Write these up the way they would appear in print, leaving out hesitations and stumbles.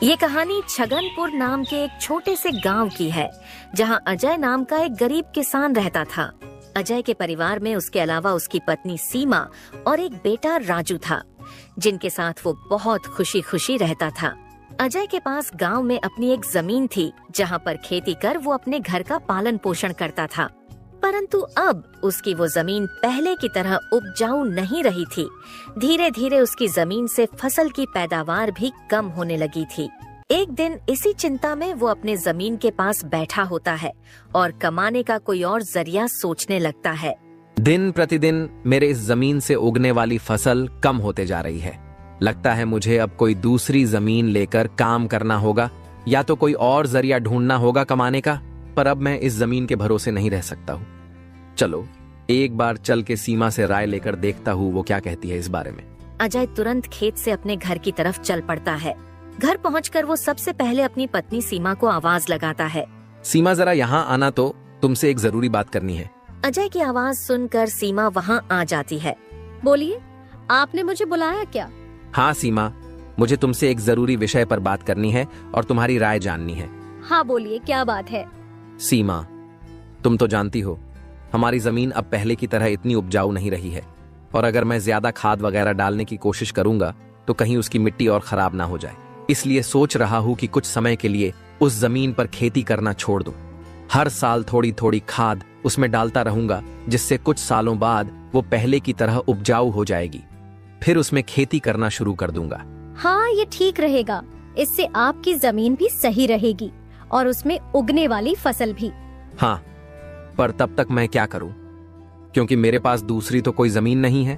ये कहानी छगनपुर नाम के एक छोटे से गांव की है, जहां अजय नाम का एक गरीब किसान रहता था। अजय के परिवार में उसके अलावा उसकी पत्नी सीमा और एक बेटा राजू था, जिनके साथ वो बहुत खुशी खुशी रहता था। अजय के पास गांव में अपनी एक जमीन थी, जहां पर खेती कर वो अपने घर का पालन पोषण करता था। परंतु अब उसकी वो जमीन पहले की तरह उपजाऊ नहीं रही थी। धीरे धीरे उसकी जमीन से फसल की पैदावार भी कम होने लगी थी। एक दिन इसी चिंता में वो अपने जमीन के पास बैठा होता है और कमाने का कोई और जरिया सोचने लगता है। दिन प्रतिदिन मेरे इस जमीन से उगने वाली फसल कम होते जा रही है। लगता है मुझे अब कोई दूसरी जमीन लेकर काम करना होगा, या तो कोई और जरिया ढूंढना होगा कमाने का। पर अब मैं इस जमीन के भरोसे नहीं रह सकता हूँ। चलो एक बार चल के सीमा से राय लेकर देखता हूँ वो क्या कहती है इस बारे में। अजय तुरंत खेत से अपने घर की तरफ चल पड़ता है। घर पहुंचकर वो सबसे पहले अपनी पत्नी सीमा को आवाज लगाता है। सीमा जरा यहाँ आना, तो तुमसे एक जरूरी बात करनी है। अजय की आवाज सुनकर सीमा वहाँ आ जाती है। बोलिए, आपने मुझे बुलाया क्या? हाँ सीमा, मुझे तुमसे एक जरूरी विषय पर बात करनी है और तुम्हारी राय जाननी है। हाँ बोलिए, क्या बात है? सीमा, तुम तो जानती हो हमारी जमीन अब पहले की तरह इतनी उपजाऊ नहीं रही है, और अगर मैं ज्यादा खाद वगैरह डालने की कोशिश करूंगा तो कहीं उसकी मिट्टी और खराब ना हो जाए। इसलिए सोच रहा हूं कि कुछ समय के लिए उस जमीन पर खेती करना छोड़ दूं। हर साल थोड़ी थोड़ी खाद उसमें डालता रहूंगा, जिससे कुछ सालों बाद वो पहले की तरह उपजाऊ हो जाएगी। फिर उसमें खेती करना शुरू कर दूंगा। हाँ, ये ठीक रहेगा। इससे आपकी जमीन भी सही रहेगी और उसमें उगने वाली फसल भी। हाँ, पर तब तक मैं क्या करूं? क्योंकि मेरे पास दूसरी तो कोई जमीन नहीं है,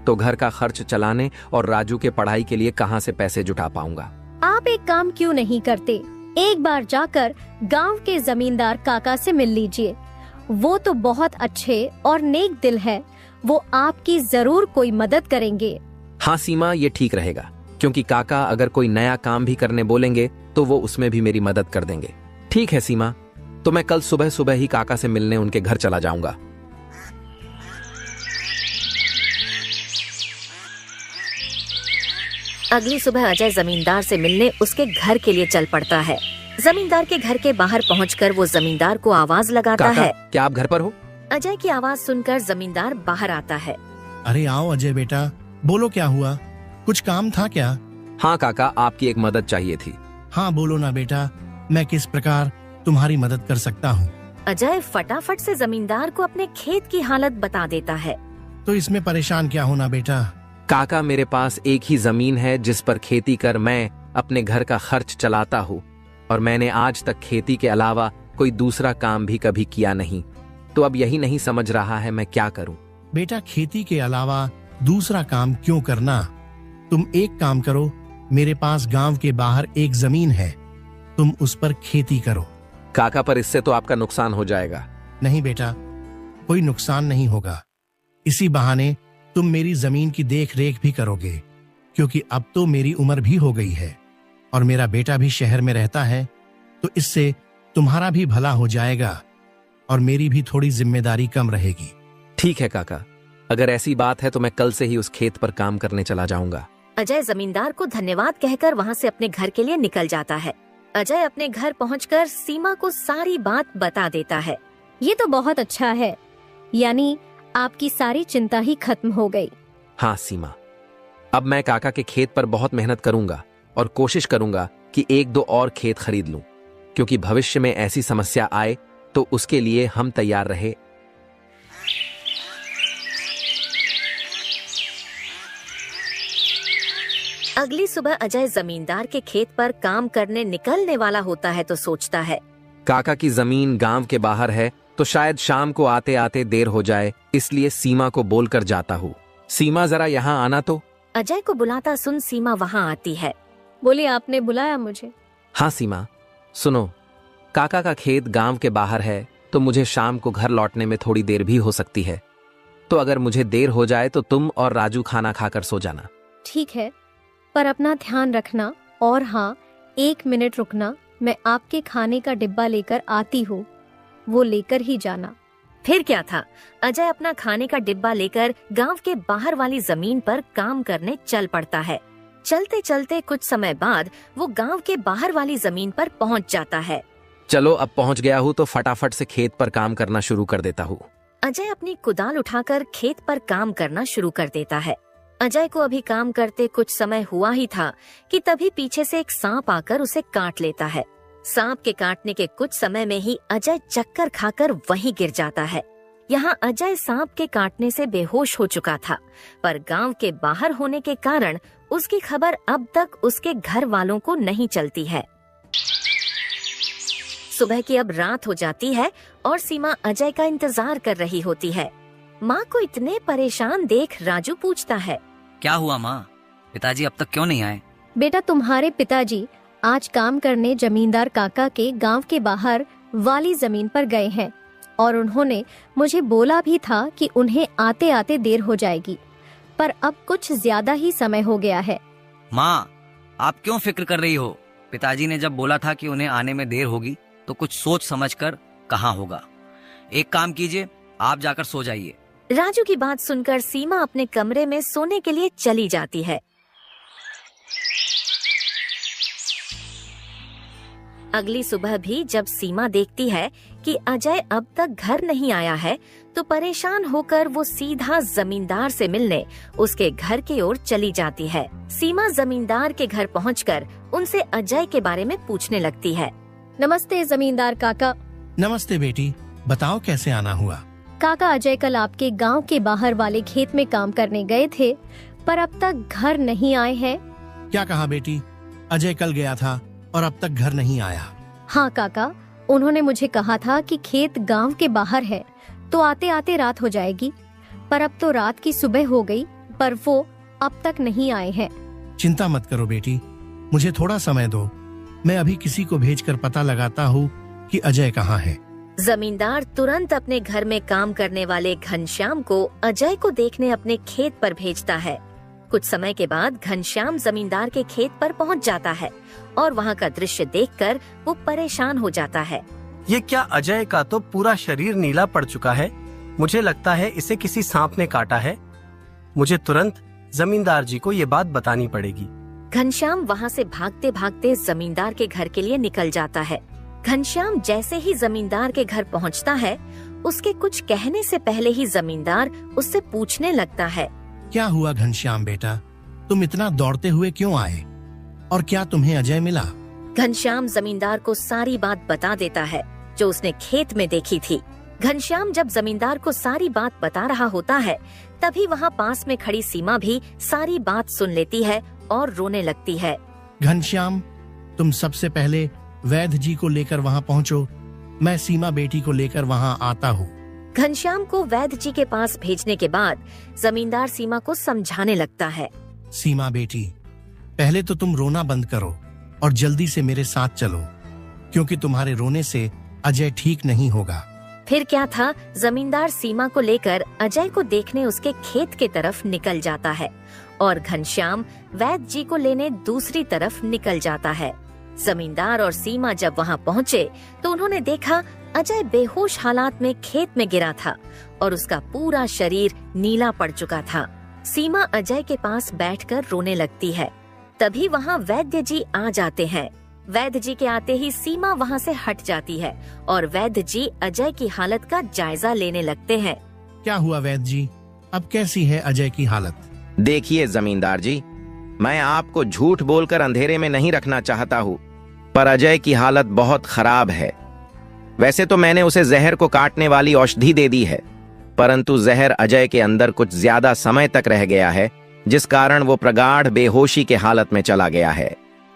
तो घर का खर्च चलाने और राजू के पढ़ाई के लिए कहां से पैसे जुटा पाऊंगा? आप एक काम क्यों नहीं करते, एक बार जाकर गांव के जमींदार काका से मिल लीजिए। वो तो बहुत अच्छे और नेक दिल है, वो आपकी जरूर कोई मदद करेंगे। हाँ सीमा, ये ठीक रहेगा, क्योंकि काका अगर कोई नया काम भी करने बोलेंगे तो वो उसमें भी मेरी मदद कर देंगे। ठीक है सीमा, तो मैं कल सुबह सुबह ही काका से मिलने उनके घर चला जाऊंगा। अगली सुबह अजय जमींदार से मिलने उसके घर के लिए चल पड़ता है। जमींदार के घर के बाहर पहुंचकर वो जमींदार को आवाज लगाता काका, है। क्या आप घर पर हो? अजय की आवाज सुनकर जमींदार बाहर आता है। अरे आओ अजय बेटा, बोलो क्या हुआ? कुछ काम था क्या? हाँ काका, आपकी एक मदद चाहिए थी। हाँ बोलो ना बेटा, मैं किस प्रकार तुम्हारी मदद कर सकता हूँ? अजय फटाफट से जमींदार को अपने खेत की हालत बता देता है। तो इसमें परेशान क्या होना बेटा? काका, मेरे पास एक ही जमीन है जिस पर खेती कर मैं अपने घर का खर्च चलाता हूँ, और मैंने आज तक खेती के अलावा कोई दूसरा काम भी कभी किया नहीं। तो अब यही नहीं समझ रहा है मैं क्या करूँ। बेटा, खेती के अलावा दूसरा काम क्यों करना? तुम एक काम करो, मेरे पास गांव के बाहर एक जमीन है, तुम उस पर खेती करो। काका, पर इससे तो आपका नुकसान हो जाएगा। नहीं बेटा, कोई नुकसान नहीं होगा। इसी बहाने तुम मेरी जमीन की देख रेख भी करोगे, क्योंकि अब तो मेरी उम्र भी हो गई है और मेरा बेटा भी शहर में रहता है। तो इससे तुम्हारा भी भला हो जाएगा और मेरी भी थोड़ी जिम्मेदारी कम रहेगी। ठीक है काका, अगर ऐसी बात है तो मैं कल से ही उस खेत पर काम करने चला जाऊंगा। अजय जमींदार को धन्यवाद कहकर वहाँ से अपने घर के लिए निकल जाता है। अजय अपने घर पहुंचकर सीमा को सारी बात बता देता है। ये तो बहुत अच्छा है, यानी आपकी सारी चिंता ही खत्म हो गई। हाँ सीमा, अब मैं काका के खेत पर बहुत मेहनत करूंगा और कोशिश करूंगा कि एक दो और खेत खरीद लूं, क्योंकि भविष्य में ऐसी समस्या आए तो उसके लिए हम तैयार रहे। अगली सुबह अजय जमींदार के खेत पर काम करने निकलने वाला होता है तो सोचता है, काका की जमीन गांव के बाहर है, तो शायद शाम को आते आते देर हो जाए, इसलिए सीमा को बोलकर जाता हूँ। सीमा, जरा यहाँ आना तो। अजय को बुलाता सुन सीमा वहाँ आती है। बोले, आपने बुलाया मुझे? हाँ सीमा, सुनो, काका का खेत गांव के बाहर है, तो मुझे शाम को घर लौटने में थोड़ी देर भी हो सकती है। तो अगर मुझे देर हो जाए तो तुम और राजू खाना खाकर सो जाना। ठीक है, पर अपना ध्यान रखना। और हाँ, 1 मिनट रुकना, मैं आपके खाने का डिब्बा लेकर आती हूँ, वो लेकर ही जाना। फिर क्या था, अजय अपना खाने का डिब्बा लेकर गांव के बाहर वाली जमीन पर काम करने चल पड़ता है। चलते चलते कुछ समय बाद वो गांव के बाहर वाली जमीन पर पहुंच जाता है। चलो अब पहुंच गया हूँ तो फटाफट से खेत पर काम करना शुरू कर देता हूँ। अजय अपनी कुदाल उठाकर खेत पर काम करना शुरू कर देता है। अजय को अभी काम करते कुछ समय हुआ ही था कि तभी पीछे से एक सांप आकर उसे काट लेता है। सांप के काटने के कुछ समय में ही अजय चक्कर खाकर वहीं गिर जाता है। यहाँ अजय सांप के काटने से बेहोश हो चुका था, पर गांव के बाहर होने के कारण उसकी खबर अब तक उसके घर वालों को नहीं चलती है। सुबह की अब रात हो जाती है और सीमा अजय का इंतजार कर रही होती है। माँ को इतने परेशान देख राजू पूछता है, क्या हुआ माँ, पिताजी अब तक क्यों नहीं आए? बेटा, तुम्हारे पिताजी आज काम करने जमींदार काका के गांव के बाहर वाली जमीन पर गए हैं और उन्होंने मुझे बोला भी था कि उन्हें आते आते देर हो जाएगी, पर अब कुछ ज्यादा ही समय हो गया है। माँ, आप क्यों फिक्र कर रही हो? पिताजी ने जब बोला था कि उन्हें आने में देर होगी तो कुछ सोच समझकर कहा होगा। एक काम कीजिए, आप जाकर सो जाइए। राजू की बात सुनकर सीमा अपने कमरे में सोने के लिए चली जाती है। अगली सुबह भी जब सीमा देखती है कि अजय अब तक घर नहीं आया है, तो परेशान होकर वो सीधा जमींदार से मिलने उसके घर की ओर चली जाती है। सीमा जमींदार के घर पहुंचकर उनसे अजय के बारे में पूछने लगती है। नमस्ते जमींदार काका। नमस्ते बेटी, बताओ कैसे आना हुआ? काका, अजय कल आपके गांव के बाहर वाले खेत में काम करने गए थे, पर अब तक घर नहीं आए हैं। क्या कहा बेटी? अजय कल गया था और अब तक घर नहीं आया? हाँ काका, उन्होंने मुझे कहा था कि खेत गांव के बाहर है तो आते आते रात हो जाएगी, पर अब तो रात की सुबह हो गई, पर वो अब तक नहीं आए हैं। चिंता मत करो बेटी, मुझे थोड़ा समय दो, मैं अभी किसी को भेजकर पता लगाता हूँ कि अजय कहाँ है। जमींदार तुरंत अपने घर में काम करने वाले घनश्याम को अजय को देखने अपने खेत पर भेजता है। कुछ समय के बाद घनश्याम जमींदार के खेत पर पहुंच जाता है और वहां का दृश्य देखकर वो परेशान हो जाता है। ये क्या, अजय का तो पूरा शरीर नीला पड़ चुका है। मुझे लगता है इसे किसी सांप ने काटा है। मुझे तुरंत जमींदार जी को ये बात बतानी पड़ेगी। घनश्याम वहां से भागते भागते जमींदार के घर के लिए निकल जाता है। घनश्याम जैसे ही जमींदार के घर पहुंचता है, उसके कुछ कहने से पहले ही जमींदार उससे पूछने लगता है, क्या हुआ घनश्याम बेटा, तुम इतना दौड़ते हुए क्यों आए और क्या तुम्हें अजय मिला? घनश्याम जमींदार को सारी बात बता देता है जो उसने खेत में देखी थी। घनश्याम जब जमींदार को सारी बात बता रहा होता है, तभी वहाँ पास में खड़ी सीमा भी सारी बात सुन लेती है और रोने लगती है। घनश्याम, तुम सबसे पहले वैद्य जी को लेकर वहाँ पहुँचो, मैं सीमा बेटी को लेकर वहाँ आता हूँ। घनश्याम को वैद्य जी के पास भेजने के बाद जमींदार सीमा को समझाने लगता है। सीमा बेटी, पहले तो तुम रोना बंद करो और जल्दी से मेरे साथ चलो, क्योंकि तुम्हारे रोने से अजय ठीक नहीं होगा। फिर क्या था, जमींदार सीमा को लेकर अजय को देखने उसके खेत के तरफ निकल जाता है और घनश्याम वैद्य जी को लेने दूसरी तरफ निकल जाता है। जमींदार और सीमा जब वहां पहुंचे तो उन्होंने देखा अजय बेहोश हालात में खेत में गिरा था और उसका पूरा शरीर नीला पड़ चुका था। सीमा अजय के पास बैठकर रोने लगती है। तभी वहां वैद्य जी आ जाते हैं। वैद्य जी के आते ही सीमा वहां से हट जाती है और वैद्य जी अजय की हालत का जायजा लेने लगते हैं। क्या हुआ वैद्य जी, अब कैसी है अजय की हालत? देखिए जमींदार जी, मैं आपको झूठ बोलकर अंधेरे में नहीं रखना चाहता हूँ, पर अजय की हालत बहुत खराब है। वैसे तो मैंने उसे जहर को काटने वाली औषधि दे दी है, परंतु जहर अजय के अंदर कुछ ज्यादा समय तक रह गया है, जिस कारण वो प्रगाढ़ बेहोशी के हालत में चला गया है।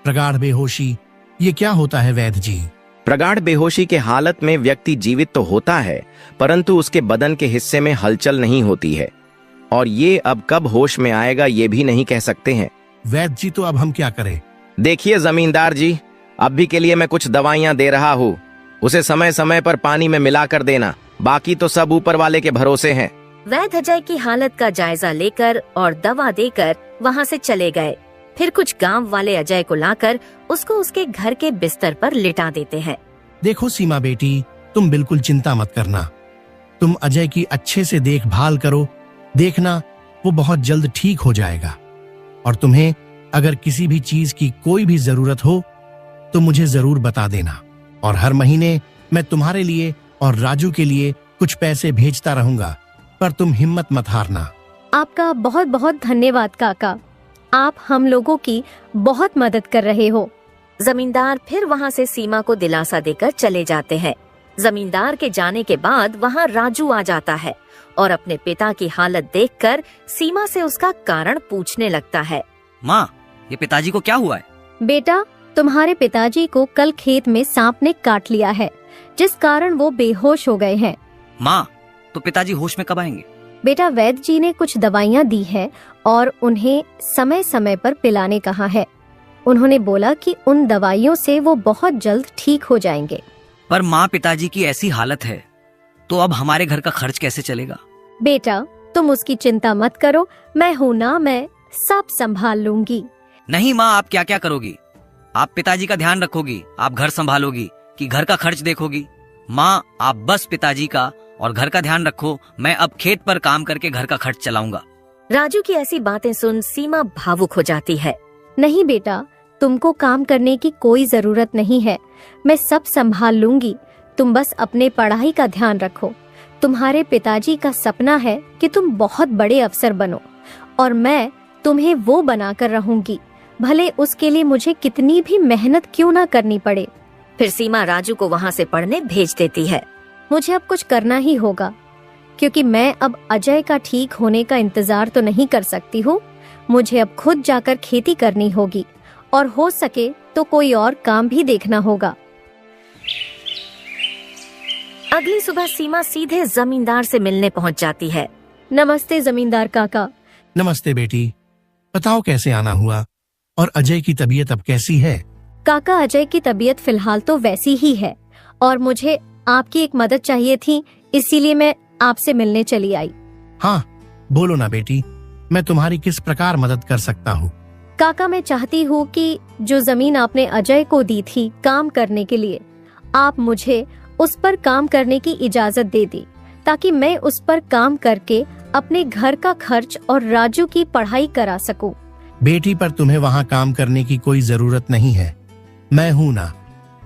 प्रगाढ़ बेहोशी, ये क्या होता है वैद्य जी? प्रगाढ़ बेहोशी के हालत में व्यक्ति जीवित तो होता है, परंतु उसके बदन के हिस्से में हलचल नहीं होती है, और ये अब कब होश में आएगा ये भी नहीं कह सकते हैं। वैद्य जी, तो अब हम क्या करें? देखिए जमींदार जी, अभी के लिए मैं कुछ दवाइयां दे रहा हूँ, उसे समय समय पर पानी में मिलाकर देना, बाकी तो सब ऊपर वाले के भरोसे हैं। वैद्य अजय की हालत का जायजा लेकर और दवा देकर वहां से चले गए। फिर कुछ गांव वाले अजय को लाकर उसको उसके घर के बिस्तर पर लिटा देते हैं। देखो सीमा बेटी, तुम बिल्कुल चिंता मत करना, तुम अजय की अच्छे से देखभाल करो, देखना वो बहुत जल्द ठीक हो जाएगा और तुम्हें अगर किसी भी चीज की कोई भी जरूरत हो तो मुझे जरूर बता देना, और हर महीने मैं तुम्हारे लिए और राजू के लिए कुछ पैसे भेजता रहूंगा, पर तुम हिम्मत मत हारना। आपका बहुत बहुत धन्यवाद काका, आप हम लोगों की बहुत मदद कर रहे हो। जमींदार फिर वहाँ से सीमा को दिलासा देकर चले जाते हैं। जमींदार के जाने के बाद वहाँ राजू आ जाता है और अपने पिता की हालत देखकर सीमा से उसका कारण पूछने लगता है। माँ, ये पिताजी को क्या हुआ है? बेटा, तुम्हारे पिताजी को कल खेत में सांप ने काट लिया है, जिस कारण वो बेहोश हो गए हैं। माँ, तो पिताजी होश में कब आएंगे? बेटा, वैद्य जी ने कुछ दवाइयाँ दी है और उन्हें समय समय पर पिलाने कहा है। उन्होंने बोला कि उन दवाइयों से वो बहुत जल्द ठीक हो जाएंगे। पर माँ, पिताजी की ऐसी हालत है तो अब हमारे घर का खर्च कैसे चलेगा? बेटा, तुम उसकी चिंता मत करो, मैं हूँ ना, मैं सब संभाल लूंगी। नहीं माँ, आप क्या क्या करोगी? आप पिताजी का ध्यान रखोगी, आप घर संभालोगी कि घर का खर्च देखोगी? माँ, आप बस पिताजी का और घर का ध्यान रखो, मैं अब खेत पर काम करके घर का खर्च चलाऊंगा। राजू की ऐसी बातें सुन सीमा भावुक हो जाती है। नहीं बेटा, तुमको काम करने की कोई जरूरत नहीं है, मैं सब संभाल लूंगी। तुम बस अपने पढ़ाई का ध्यान रखो। तुम्हारे पिताजी का सपना है कि तुम बहुत बड़े अफसर बनो, और मैं तुम्हें वो बनाकर रहूंगी, भले उसके लिए मुझे कितनी भी मेहनत क्यों ना करनी पड़े। फिर सीमा राजू को वहाँ से पढ़ने भेज देती है। मुझे अब कुछ करना ही होगा, क्योंकि मैं अब अजय का ठीक होने का इंतजार तो नहीं कर सकती हूँ। मुझे अब खुद जाकर खेती करनी होगी, और हो सके तो कोई और काम भी देखना होगा। अगली सुबह सीमा सीधे जमींदार से मिलने पहुंच जाती है। नमस्ते जमींदार काका। नमस्ते बेटी, बताओ कैसे आना हुआ, और अजय की तबीयत अब कैसी है? काका, अजय की तबीयत फिलहाल तो वैसी ही है, और मुझे आपकी एक मदद चाहिए थी, इसीलिए मैं आपसे मिलने चली आई। हाँ, बोलो ना बेटी, मैं तुम्हारी किस प्रकार मदद कर सकता हूँ? काका, मैं चाहती हूँ कि जो जमीन आपने अजय को दी थी काम करने के लिए, आप मुझे उस पर काम करने की इजाजत दे दी, ताकि मैं उस पर काम करके अपने घर का खर्च और राजू की पढ़ाई करा सकूं। बेटी, पर तुम्हें वहाँ काम करने की कोई जरूरत नहीं है, मैं हूँ ना।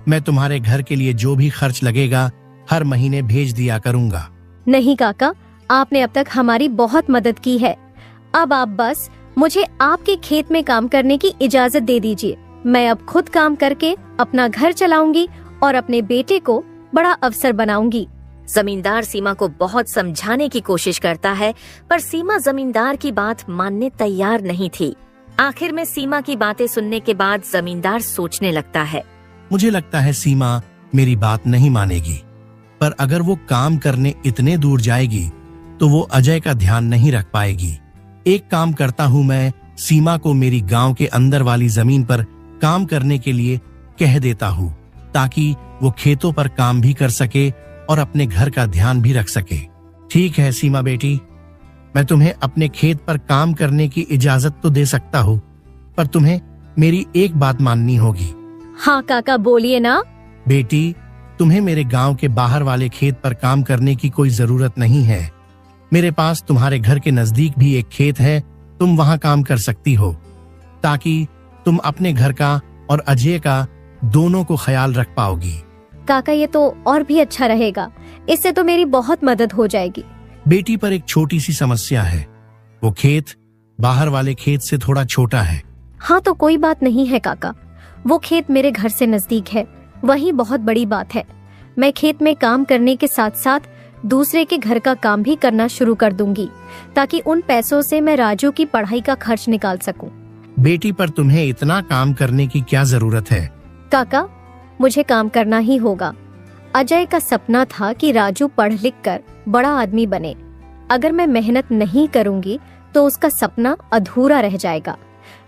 मैं तुम्हारे घर के लिए जो भी खर्च लगेगा हर महीने भेज दिया करूँगा। नहीं काका, आपने अब तक हमारी बहुत मदद की है। अब आप बस मुझे आपके खेत में काम करने की इजाजत दे दीजिए। मैं अब खुद काम करके अपना घर चलाऊंगी और अपने बेटे को बड़ा अफसर बनाऊंगी। जमींदार सीमा को बहुत समझाने की कोशिश करता है, पर सीमा जमींदार की बात मानने तैयार नहीं थी। आखिर में सीमा की बातें सुनने के बाद जमींदार सोचने लगता है। मुझे लगता है सीमा मेरी बात नहीं मानेगी, पर अगर वो काम करने इतने दूर जाएगी तो वो अजय का ध्यान नहीं रख पाएगी। एक काम करता हूँ, मैं सीमा को मेरी गांव के अंदर वाली जमीन पर काम करने के लिए कह देता हूँ, ताकि वो खेतों पर काम भी कर सके और अपने घर का ध्यान भी रख सके। ठीक है सीमा बेटी, मैं तुम्हें अपने खेत पर काम करने की इजाजत तो दे सकता हूँ, पर तुम्हें मेरी एक बात माननी होगी। हाँ काका, बोलिए ना। बेटी, तुम्हें मेरे गांव के बाहर वाले खेत पर काम करने की कोई जरूरत नहीं है। मेरे पास तुम्हारे घर के नजदीक भी एक खेत है, तुम वहां काम कर सकती हो, ताकि तुम अपने घर का और अजय का दोनों को ख्याल रख पाओगी। काका, ये तो और भी अच्छा रहेगा, इससे तो मेरी बहुत मदद हो जाएगी। बेटी, पर एक छोटी सी समस्या है, वो खेत बाहर वाले खेत से थोड़ा छोटा है। हाँ तो कोई बात नहीं है काका, वो खेत मेरे घर से नजदीक है, वही बहुत बड़ी बात है। मैं खेत में काम करने के साथ साथ दूसरे के घर का काम भी करना शुरू कर दूंगी, ताकि उन पैसों से मैं राजू की पढ़ाई का खर्च निकाल सकूं। बेटी, पर तुम्हें इतना काम करने की क्या जरूरत है? काका, मुझे काम करना ही होगा। अजय का सपना था कि राजू पढ़ लिख कर बड़ा आदमी बने। अगर मैं मेहनत नहीं करूंगी तो उसका सपना अधूरा रह जाएगा।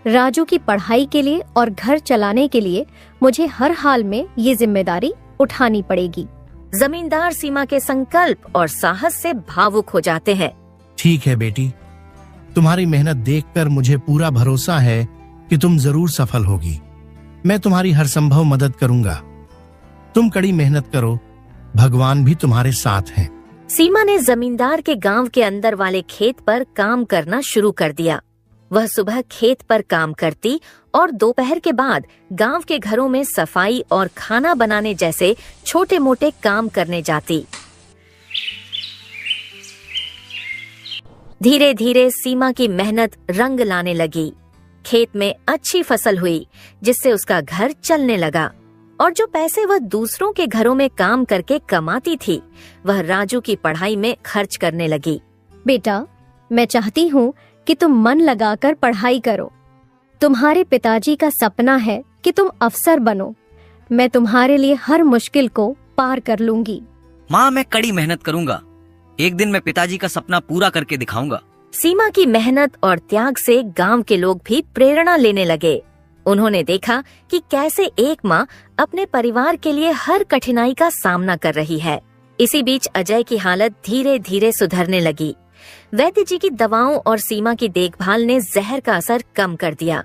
राजू की पढ़ाई के लिए और घर चलाने के लिए मुझे हर हाल में ये जिम्मेदारी उठानी पड़ेगी। जमींदार सीमा के संकल्प और साहस से भावुक हो जाते हैं। ठीक है बेटी, तुम्हारी मेहनत देखकर मुझे पूरा भरोसा है कि तुम जरूर सफल होगी। मैं तुम्हारी हर संभव मदद करूंगा। तुम कड़ी मेहनत करो, भगवान भी तुम्हारे साथ हैं। सीमा ने जमींदार के गांव के अंदर वाले खेत पर काम करना शुरू कर दिया। वह सुबह खेत पर काम करती और दोपहर के बाद गांव के घरों में सफाई और खाना बनाने जैसे छोटे मोटे काम करने जाती। धीरे धीरे सीमा की मेहनत रंग लाने लगी। खेत में अच्छी फसल हुई, जिससे उसका घर चलने लगा और जो पैसे वह दूसरों के घरों में काम करके कमाती थी, वह राजू की पढ़ाई में खर्च करने लगी। बेटा, मैं चाहती हूँ कि तुम मन लगाकर पढ़ाई करो। तुम्हारे पिताजी का सपना है कि तुम अफसर बनो। मैं तुम्हारे लिए हर मुश्किल को पार कर लूंगी। माँ, मैं कड़ी मेहनत करूंगा। एक दिन मैं पिताजी का सपना पूरा करके दिखाऊंगा। सीमा की मेहनत और त्याग से गांव के लोग भी प्रेरणा लेने लगे। उन्होंने देखा कि कैसे एक माँ अपने परिवार के लिए हर कठिनाई का सामना कर रही है। इसी बीच अजय की हालत धीरे धीरे सुधरने लगी। वैद्य जी की दवाओं और सीमा की देखभाल ने जहर का असर कम कर दिया।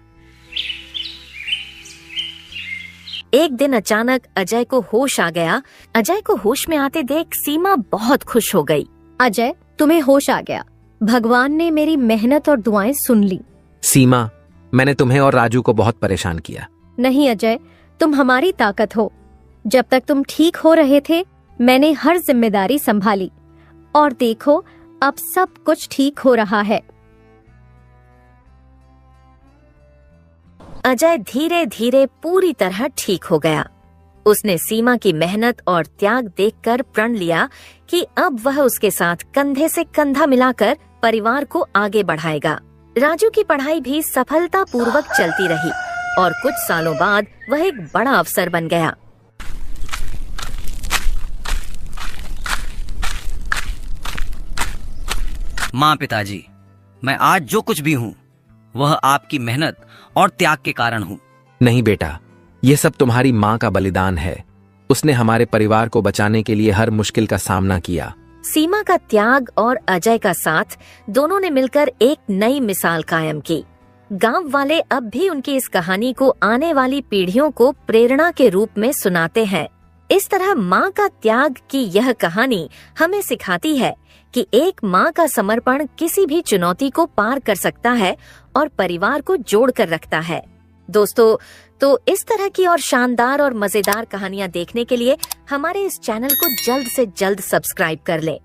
एक दिन अचानक अजय को होश आ गया। अजय को होश में आते देख सीमा बहुत खुश हो गई। अजय, तुम्हें होश आ गया। भगवान ने मेरी मेहनत और दुआएं सुन ली। सीमा, मैंने तुम्हें और राजू को बहुत परेशान किया। नहीं अजय, तुम हमारी ताकत हो। जब तक तुम ठीक हो रहे थे, मैंने हर जिम्मेदारी संभाली और देखो, अब सब कुछ ठीक हो रहा है। अजय धीरे धीरे पूरी तरह ठीक हो गया। उसने सीमा की मेहनत और त्याग देखकर प्रण लिया कि अब वह उसके साथ कंधे से कंधा मिलाकर परिवार को आगे बढ़ाएगा। राजू की पढ़ाई भी सफलतापूर्वक चलती रही और कुछ सालों बाद वह एक बड़ा अफसर बन गया। माँ, पिताजी, मैं आज जो कुछ भी हूँ वह आपकी मेहनत और त्याग के कारण हूँ। नहीं बेटा, ये सब तुम्हारी माँ का बलिदान है। उसने हमारे परिवार को बचाने के लिए हर मुश्किल का सामना किया। सीमा का त्याग और अजय का साथ, दोनों ने मिलकर एक नई मिसाल कायम की। गांव वाले अब भी उनकी इस कहानी को आने वाली पीढ़ियों को प्रेरणा के रूप में सुनाते हैं। इस तरह माँ का त्याग की यह कहानी हमें सिखाती है कि एक माँ का समर्पण किसी भी चुनौती को पार कर सकता है और परिवार को जोड़ कर रखता है। दोस्तों, तो इस तरह की और शानदार और मजेदार कहानियाँ देखने के लिए हमारे इस चैनल को जल्द से जल्द सब्सक्राइब कर लें।